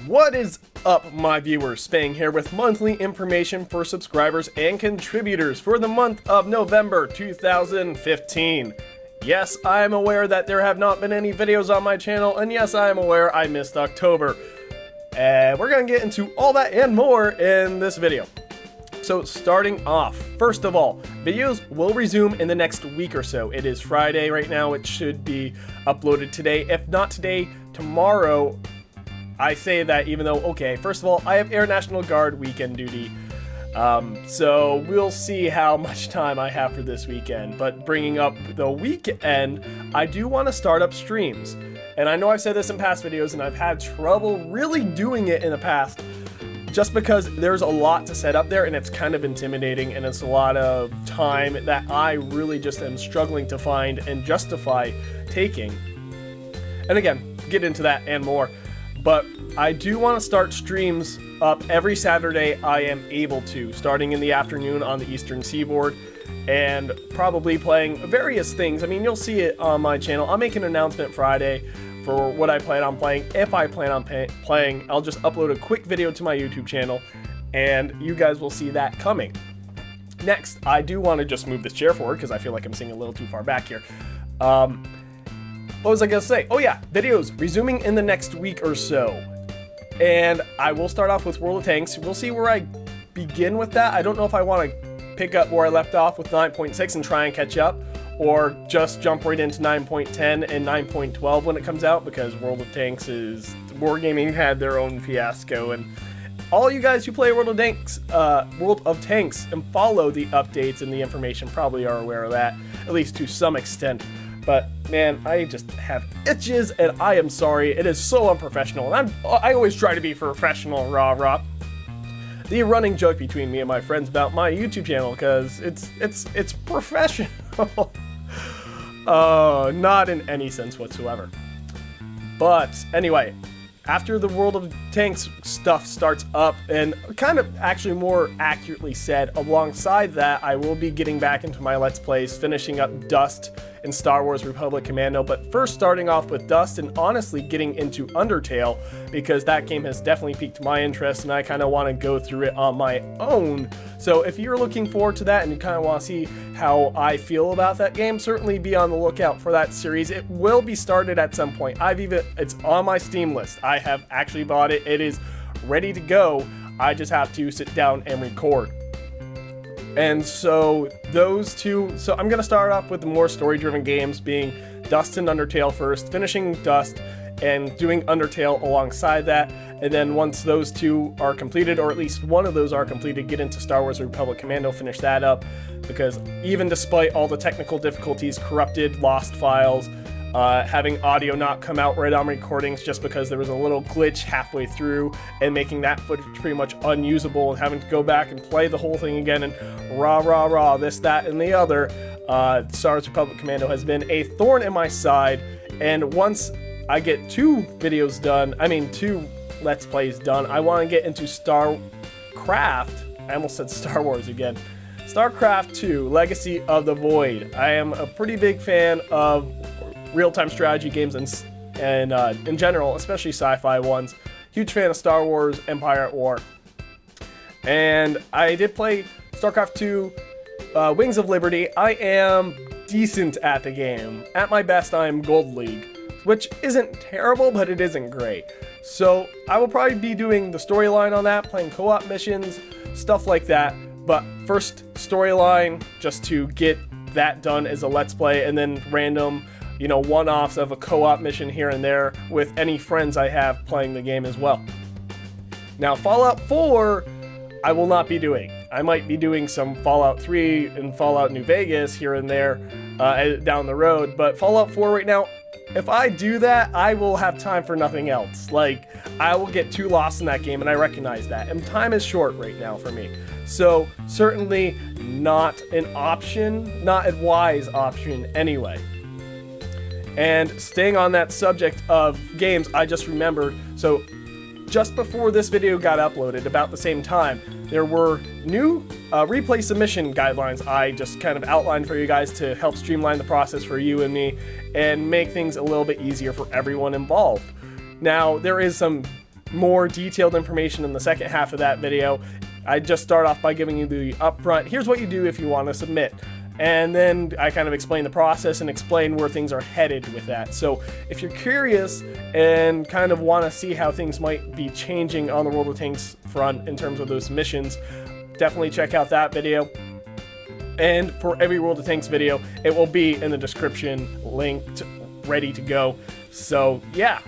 What is up, my viewers? Spang here with monthly information for subscribers and contributors for the month of November 2015. Yes, I am aware that there have not been any videos on my channel, and yes, I am aware I missed October. And we're going to get into all that and more in this video. So starting off, first of all, videos will resume in the next week or so. It is Friday right now. It should be uploaded today. If not today, tomorrow. I say that even though, okay, first of all, I have Air National Guard weekend duty. So we'll see how much time I have for this weekend. But bringing up the weekend, I do want to start up streams. And I know I've said this in past videos and I've had trouble really doing it in the past. Just because there's a lot to set up there and it's kind of intimidating and it's a lot of time that I really just am struggling to find and justify taking. And again, get into that and more. But I do want to start streams up every Saturday I am able to, starting in the afternoon on the Eastern Seaboard, and probably playing various things. I mean, you'll see it on my channel. I'll make an announcement Friday for what I plan on playing. If I plan on playing, I'll just upload a quick video to my YouTube channel, and you guys will see that coming. Next, I do want to just move this chair forward because I feel like I'm sitting a little too far back here. What was I gonna say? Oh yeah, videos resuming in the next week or so. And I will start off with World of Tanks. We'll see where I begin with that. I don't know if I want to pick up where I left off with 9.6 and try and catch up, or just jump right into 9.10 and 9.12 when it comes out, because World of Tanks is... Wargaming had their own fiasco, and all you guys who play World of Tanks and follow the updates and the information probably are aware of that, at least to some extent. But man, I just have itches, and I am sorry. It is so unprofessional, and I always try to be professional, rah. The running joke between me and my friends about my YouTube channel, because it's professional. Not in any sense whatsoever. But anyway, after the World of Tanks stuff starts up, and kind of actually more accurately said, alongside that, I will be getting back into my Let's Plays, finishing up Dust in Star Wars Republic Commando, but first starting off with Dust and honestly getting into Undertale, because that game has definitely piqued my interest and I kind of want to go through it on my own. So if you're looking forward to that and you kind of want to see how I feel about that game, certainly be on the lookout for that series. It will be started at some point. It's on my Steam list. I have actually bought it. It is ready to go. I just have to sit down and record. And so those two, so I'm going to start off with the more story-driven games, being Dust and Undertale first, finishing Dust and doing Undertale alongside that, and then once those two are completed, or at least one of those are completed, get into Star Wars Republic Commando, finish that up, because even despite all the technical difficulties, corrupted, lost files, having audio not come out right on recordings just because there was a little glitch halfway through and making that footage pretty much unusable, and having to go back and play the whole thing again and rah, this, that, and the other. Star Wars Republic Commando has been a thorn in my side, and once I get two Let's Plays done, I want to get into StarCraft. I almost said Star Wars again. StarCraft 2, Legacy of the Void. I am a pretty big fan of real-time strategy games and in general, especially sci-fi ones. Huge fan of Star Wars Empire at War. And I did play StarCraft 2 Wings of Liberty. I am decent at the game. At my best, I am Gold League, which isn't terrible, but it isn't great. So I will probably be doing the storyline on that, playing co-op missions, stuff like that. But first, storyline, just to get that done as a Let's Play, and then random, one-offs of a co-op mission here and there with any friends I have playing the game as well. Now, Fallout 4, I will not be doing. I might be doing some Fallout 3 and Fallout New Vegas here and there down the road, but Fallout 4 right now, if I do that, I will have time for nothing else. Like, I will get too lost in that game, and I recognize that. And time is short right now for me. So, certainly not an option, not a wise option anyway. And staying on that subject of games, I just remembered, so just before this video got uploaded, about the same time, there were new replay submission guidelines I just kind of outlined for you guys to help streamline the process for you and me and make things a little bit easier for everyone involved. Now, there is some more detailed information in the second half of that video. I just start off by giving you the upfront, here's what you do if you want to submit. And then I kind of explain the process and explain where things are headed with that. So if you're curious and kind of want to see how things might be changing on the World of Tanks front in terms of those missions, definitely check out that video. And for every World of Tanks video, it will be in the description, linked, ready to go. So yeah.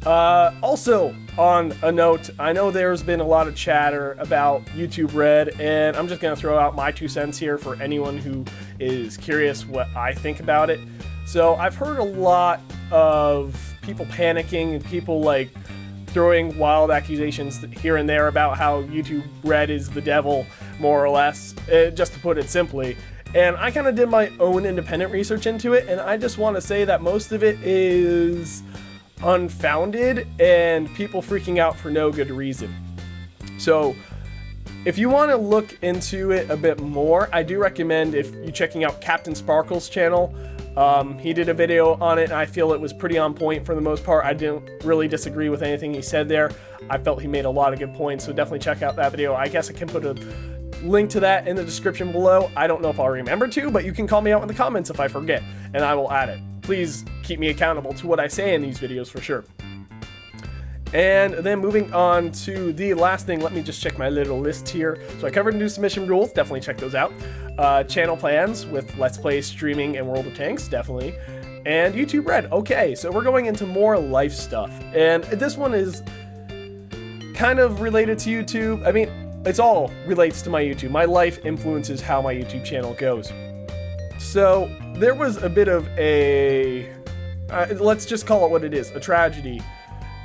Also, on a note, I know there's been a lot of chatter about YouTube Red, and I'm just going to throw out my 2 cents here for anyone who is curious what I think about it. So I've heard a lot of people panicking and people like throwing wild accusations here and there about how YouTube Red is the devil, more or less, just to put it simply. And I kind of did my own independent research into it, and I just want to say that most of it is unfounded and people freaking out for no good reason. So if you want to look into it a bit more, I do recommend if you checking out CaptainSparklez channel. He did a video on it and I feel it was pretty on point for the most part. I didn't really disagree with anything he said there. I felt he made a lot of good points, so definitely check out that video. I guess I can put a link to that in the description below. I don't know if I'll remember to, but you can call me out in the comments if I forget and I will add it. Please keep me accountable to what I say in these videos for sure. And then moving on to the last thing, let me just check my little list here. So I covered new submission rules, definitely check those out. Channel plans with Let's Play, streaming, and World of Tanks, definitely. And YouTube Red. Okay, so we're going into more life stuff. And this one is kind of related to YouTube. I mean, it's all relates to my YouTube. My life influences how my YouTube channel goes. So there was a bit of a, let's just call it what it is, a tragedy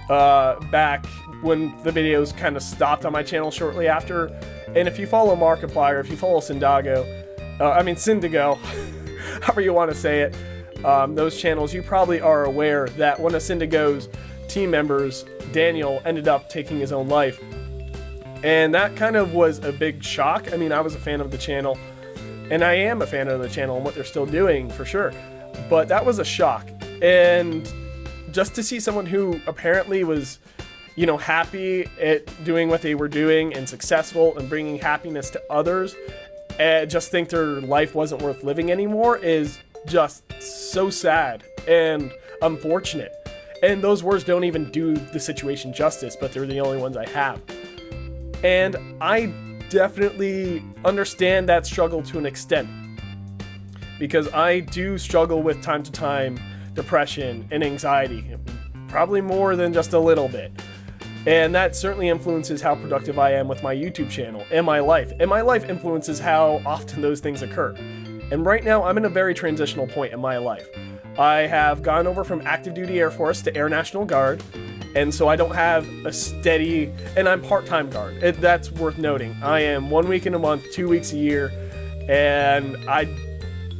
back when the videos kind of stopped on my channel shortly after. And if you follow Markiplier, if you follow Syndigo, however you want to say it, those channels, you probably are aware that one of Syndigo's team members, Daniel, ended up taking his own life. And that kind of was a big shock. I mean, I was a fan of the channel, and I am a fan of the channel and what they're still doing for sure. But that was a shock. And just to see someone who apparently was, you know, happy at doing what they were doing and successful and bringing happiness to others, and just think their life wasn't worth living anymore is just so sad and unfortunate. And those words don't even do the situation justice, but they're the only ones I have. And I definitely understand that struggle to an extent, because I do struggle with time to time depression and anxiety, probably more than just a little bit. And that certainly influences how productive I am with my YouTube channel and my life. And my life influences how often those things occur. And right now I'm in a very transitional point in my life. I have gone over from active duty Air Force to Air National Guard. And so I don't have a steady, and I'm part-time guard. That's worth noting. I am 1 week in a month, 2 weeks a year, and I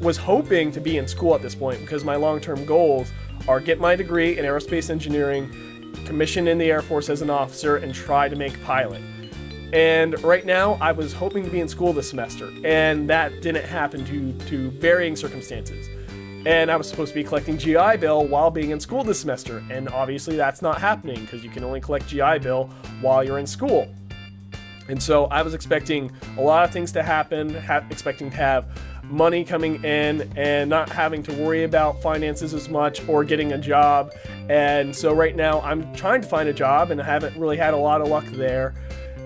was hoping to be in school at this point because my long-term goals are get my degree in aerospace engineering, commission in the Air Force as an officer, and try to make pilot. And right now, I was hoping to be in school this semester, and that didn't happen due to varying circumstances. And I was supposed to be collecting GI Bill while being in school this semester, and obviously that's not happening because you can only collect GI Bill while you're in school. And so I was expecting a lot of things to happen, expecting to have money coming in and not having to worry about finances as much or getting a job. And so right now I'm trying to find a job and I haven't really had a lot of luck there.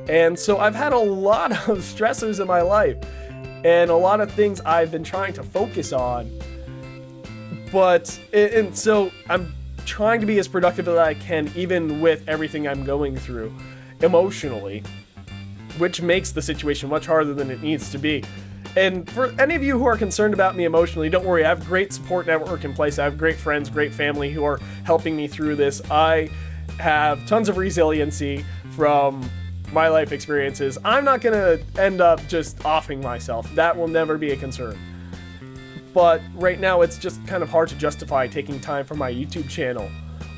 And so I've had a lot of stressors in my life and a lot of things I've been trying to focus on. And so I'm trying to be as productive as I can, even with everything I'm going through emotionally, which makes the situation much harder than it needs to be. And for any of you who are concerned about me emotionally, don't worry, I have a great support network in place. I have great friends, great family who are helping me through this. I have tons of resiliency from my life experiences. I'm not going to end up just offing myself. That will never be a concern. But right now it's just kind of hard to justify taking time from my YouTube channel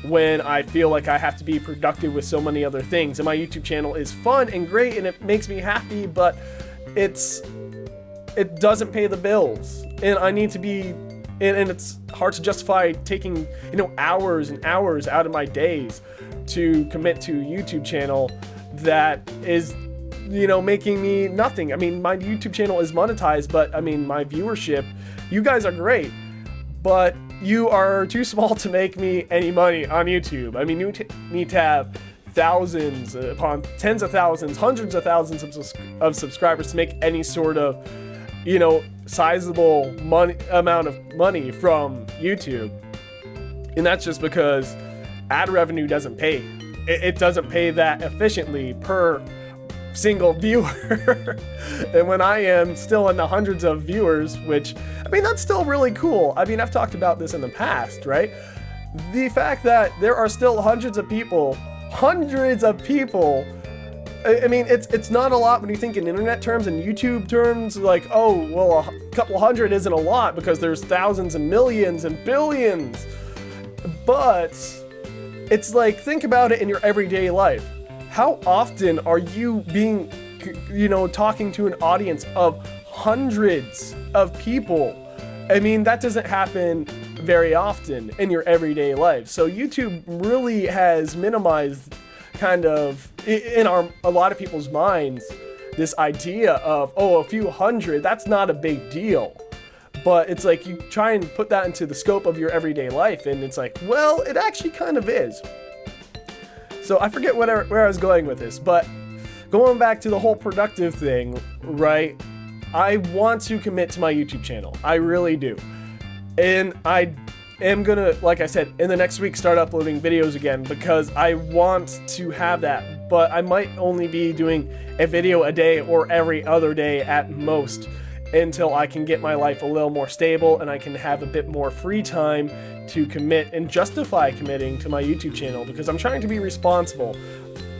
when I feel like I have to be productive with so many other things. And my YouTube channel is fun and great and it makes me happy, but it doesn't pay the bills. And I need to be and it's hard to justify taking, hours and hours out of my days to commit to a YouTube channel that is, making me nothing. I mean, my YouTube channel is monetized, but I mean, my viewership, you guys are great, but you are too small to make me any money on YouTube. I mean, you need to have thousands upon tens of thousands, hundreds of thousands of subscribers to make any sort of, sizable amount of money from YouTube. And that's just because ad revenue doesn't pay. It doesn't pay that efficiently per single viewer. And when I am still in the hundreds of viewers, which, I mean, that's still really cool. I mean, I've talked about this in the past, right? The fact that there are still hundreds of people, I mean, it's not a lot when you think in internet terms and YouTube terms, like, oh, well, a couple hundred isn't a lot because there's thousands and millions and billions. But it's like, think about it in your everyday life. How often are you being, talking to an audience of hundreds of people? I mean, that doesn't happen very often in your everyday life. So YouTube really has minimized kind of in a lot of people's minds this idea of, oh, a few hundred, that's not a big deal. But it's like you try and put that into the scope of your everyday life, and it's like, well, it actually kind of is. So I forget where I was going with this, but going back to the whole productive thing, right? I want to commit to my YouTube channel. I really do. And I am gonna, like I said, in the next week start uploading videos again because I want to have that. But I might only be doing a video a day or every other day at most until I can get my life a little more stable and I can have a bit more free time to commit and justify committing to my YouTube channel, because I'm trying to be responsible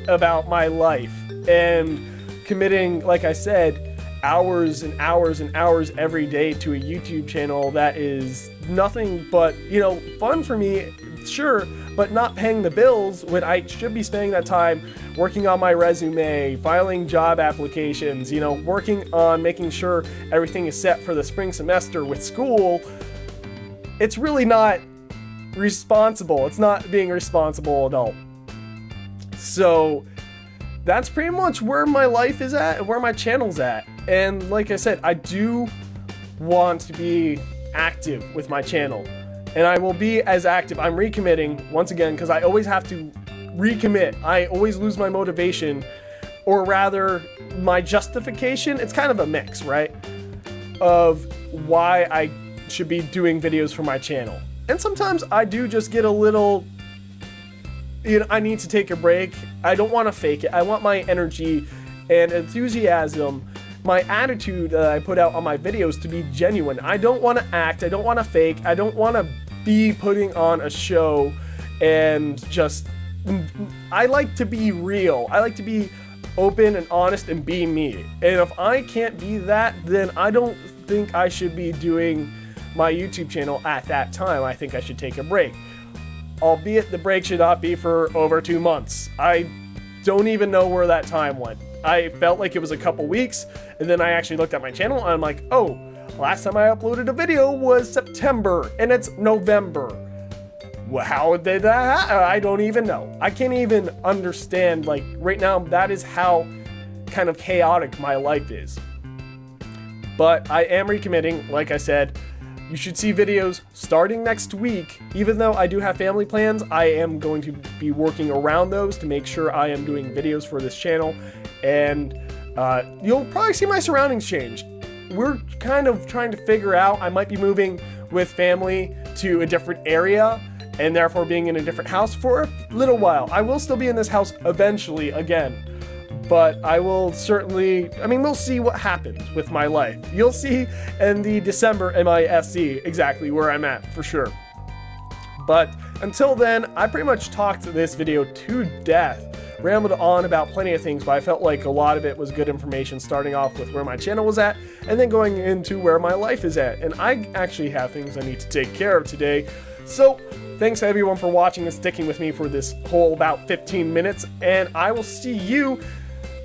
about my life and committing, like I said, hours and hours and hours every day to a YouTube channel that is nothing but, fun for me, sure, but not paying the bills when I should be spending that time working on my resume, filing job applications, working on making sure everything is set for the spring semester with school. It's really not responsible. It's not being a responsible adult. So that's pretty much where my life is at and where my channel's at. And like I said, I do want to be active with my channel, and I will be as active. I'm recommitting once again because I always have to recommit. I always lose my motivation, or rather my justification. It's kind of a mix, right, of why I should be doing videos for my channel. And sometimes I do just get a little, I need to take a break. I don't want to fake it. I want my energy and enthusiasm, my attitude that I put out on my videos to be genuine. I don't want to act. I don't want to fake. I don't want to be putting on a show and just, I like to be real. I like to be open and honest and be me. And if I can't be that, then I don't think I should be doing my YouTube channel at that time. I think I should take a break. Albeit the break should not be for over 2 months. I don't even know where that time went. I felt like it was a couple weeks, and then I actually looked at my channel and I'm like, oh, last time I uploaded a video was September and it's November. Well, how did that happen? I don't even know. I can't even understand, like, right now, that is how kind of chaotic my life is. But I am recommitting, like I said. You should see videos starting next week. Even though I do have family plans, I am going to be working around those to make sure I am doing videos for this channel. And you'll probably see my surroundings change. We're kind of trying to figure out, I might be moving with family to a different area and therefore being in a different house for a little while. I will still be in this house eventually again. But I will certainly, we'll see what happens with my life. You'll see in the December M.I.S.C. exactly where I'm at, for sure. But until then, I pretty much talked this video to death. Rambled on about plenty of things, but I felt like a lot of it was good information, starting off with where my channel was at, and then going into where my life is at. And I actually have things I need to take care of today. So, thanks everyone for watching and sticking with me for this whole about 15 minutes, and I will see you,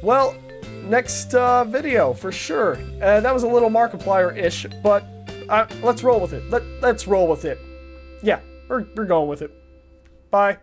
well, next video for sure. That was a little Markiplier-ish, but Let's roll with it. Let's roll with it. Yeah, we're going with it. Bye.